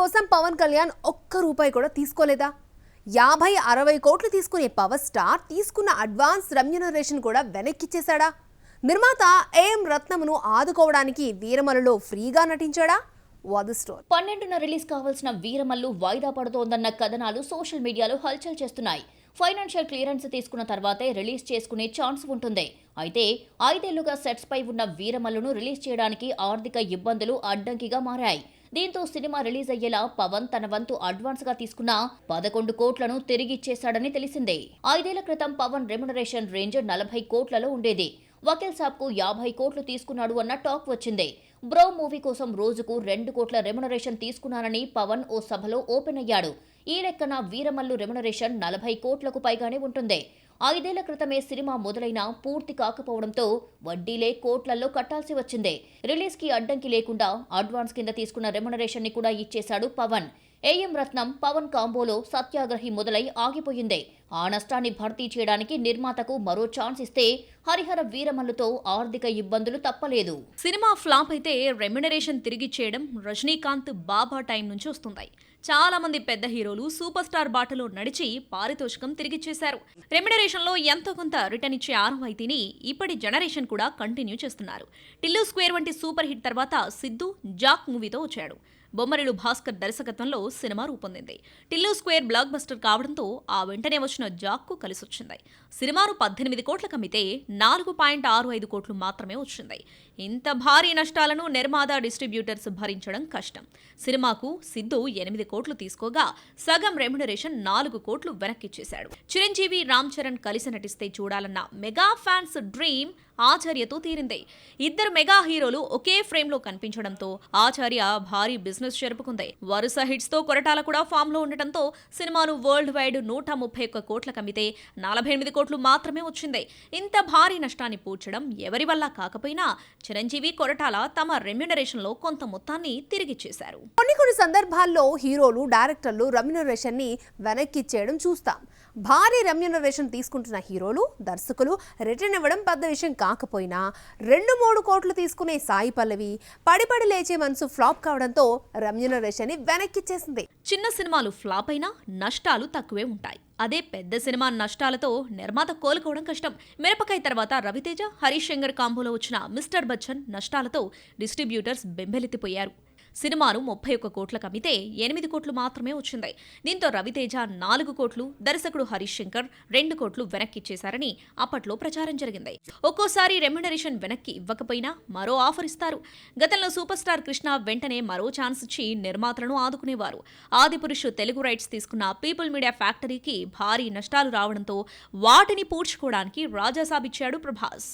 కోసం పవన్ కళ్యాణ్ ఒక్క రూపాయి కూడా తీసుకోలేదా? 50-60 కోట్లు తీసుకునే పవర్ స్టార్ తీసుకున్న అడ్వాన్స్ రెమ్యూనరేషన్ కూడా వెనక్కిచ్చేశాడా? నిర్మాత ఏఎం రత్నంను ఆదుకోవడానికి వీరమల్లులో ఫ్రీగా నటించాడా? What the story. 12న రిలీజ్ కావాల్సిన వీరమల్లు వాయిదా పడుతోందన్న కథనాలు సోషల్ మీడియాలో హల్చల్ చేస్తున్నాయి. ఫైనాన్షియల్ క్లియరెన్స్ తీసుకున్న తర్వాతే రిలీజ్ చేసుకునే ఛాన్స్ ఉంటుంది. అయితే 5 ఏళ్లుగా సెట్స్ పై ఉన్న వీరమల్లును రిలీజ్ చేయడానికి ఆర్థిక ఇబ్బందులు అడ్డంకిగా మారాయి. దీంతో సినిమా రిలీజ్ అయ్యేలా పవన్ తన వంతు అడ్వాన్స్ గా తీసుకున్న 11 కోట్లను తిరిగిచ్చేశాడని తెలిసిందే. 5 ఏళ్ల క్రితం పవన్ రెమ్యునరేషన్ రేంజ్ 40 కోట్లలో ఉండేది. వకీల్ సాబ్ కు 50 కోట్లు తీసుకున్నాడు అన్న టాక్ వచ్చింది. బ్రో మూవీ కోసం రోజుకు 2 కోట్ల రెమ్యునరేషన్ తీసుకున్నానని పవన్ ఓ సభలో ఓపెన్ అయ్యాడు. ఈ లెక్కన వీరమల్లు రెమ్యునరేషన్ 40 కోట్లకు పైగానే ఉంటుంది. 5 ఏళ్ల క్రితమే సినిమా మొదలైనా పూర్తి కాకపోవడంతో వడ్డీలే కోట్లలో కట్టాల్సి వచ్చింది. రిలీజ్ కి అడ్డంకి లేకుండా అడ్వాన్స్ కింద తీసుకున్న రెమ్యునరేషన్ ని కూడా ఇచ్చేశాడు పవన్. ఏఎం రత్నం పవన్ కాంబోలో సత్యాగ్రహి మొదలై ఆగిపోయింది. ఆ నష్టాన్ని భర్తీ చేయడానికి నిర్మాతకు మరో ఛాన్స్ ఇస్తే హరిహర వీరమల్లుతో ఆర్థిక ఇబ్బందులు తప్పలేదు. సినిమా ఫ్లాప్ అయితే రెమ్యునరేషన్ తిరిగిచ్చేయడం రజనీకాంత్ బాబా టైం నుంచి వస్తుంది. చాలా మంది పెద్ద హీరోలు సూపర్ స్టార్ బాటలో నడిచి పారితోషికం తిరిగిచ్చేశారు. రెమ్యునరేషన్ లో ఎంతో కొంత రిటర్న్ ఇచ్చే ఆనవాయితీని ఇప్పటి జనరేషన్ కూడా కంటిన్యూ చేస్తున్నారు. టిల్లు స్క్వేర్ వంటి సూపర్ హిట్ తర్వాత సిద్ధు జాక్ మూవీతో వచ్చాడు. బొమ్మరిలు భాస్కర్ దర్శకత్వంలో సినిమా రూపొందింది. టిల్లు స్క్వేర్ బ్లాక్ బస్టర్ కావడంతో ఆ వెంటనే వచ్చిన జాక్కు కలిసొచ్చింది. సినిమాను 18 కోట్లకు అమ్మితే 4.65 కోట్లు మాత్రమే వచ్చింది. ఇంత భారీ నష్టాలను నిర్మాత డిస్ట్రిబ్యూటర్స్ భరించడం కష్టం. సినిమాకు సిద్ధు 8 కోట్లు తీసుకోగా సగం రెమ్యునరేషన్ 4 కోట్లు వెనక్కిచ్చేశాడు. చిరంజీవి రామ్ చరణ్ కలిసి నటిస్తే చూడాలన్న మెగా ఫ్యాన్స్ డ్రీమ్ ఆచార్యతో తీరింది. ఇద్దరు మెగా హీరోలు ఒకే ఫ్రేమ్ లో కనిపించడంతో ఆచార్య భారీ బిజినెస్ జరుపుకుంది. వరుస హిట్స్ తో కొరటాల కూడా ఫామ్ లో ఉండటంతో సినిమాను వరల్డ్ వైడ్ 131 కోట్లకు అమ్మితే 48 కోట్లు మాత్రమే వచ్చింది. ఇంత భారీ నష్టాన్ని పూడ్చడం ఎవరి వల్ల కాకపోయినా చిరంజీవి కొరటాల తమ రెమ్యునరేషన్ లో కొంత మొత్తాన్ని తిరిగిచ్చేశారు. కొన్ని సందర్భాల్లో హీరోలు డైరెక్టర్లు రెమ్యునరేషన్ ని వెనక్కిచ్చేయడం చూస్తాం. భారీ రెమ్యునరేషన్ తీసుకుంటున్న హీరోలు దర్శకులు రిటర్న్ ఇవ్వడం పెద్ద విషయం కాకపోయినా 2-3 కోట్లు తీసుకునే సాయి పల్లవి పడిపడి లేచే మనసు ఫ్లాప్ కావడంతో రెమ్యునరేషన్ ని వెనక్కిచ్చేసింది. చిన్న సినిమాలు ఫ్లాప్ అయినా నష్టాలు తక్కువే ఉంటాయి. అదే పెద్ద సినిమా నష్టాలతో నిర్మాత కోలుకోవడం కష్టం. మిరపకాయ తర్వాత రవితేజ హరీష్ శంకర్ కాంబోలో వచ్చిన మిస్టర్ బచ్చన్ నష్టాలతో డిస్ట్రిబ్యూటర్స్ బెంబెలెత్తిపోయారు. సినిమాను 31 కోట్లకు అమ్మితే 8 కోట్లు మాత్రమే వచ్చింది. దీంతో రవితేజ 4 కోట్లు, దర్శకుడు హరీష్ శంకర్ 2 కోట్లు వెనక్కిచ్చేశారని అప్పట్లో ప్రచారం జరిగింది. ఒక్కోసారి రెమ్యునరేషన్ వెనక్కి ఇవ్వకపోయినా మరో ఆఫర్ ఇస్తారు. గతంలో సూపర్ స్టార్ కృష్ణ వెంటనే మరో ఛాన్స్ ఇచ్చి నిర్మాతలను ఆదుకునేవారు. ఆదిపురుష్ తెలుగు రైట్స్ తీసుకున్న పీపుల్ మీడియా ఫ్యాక్టరీకి భారీ నష్టాలు రావడంతో వాటిని పూడ్చుకోవడానికి రాజాసాబ్ ఇచ్చాడు ప్రభాస్.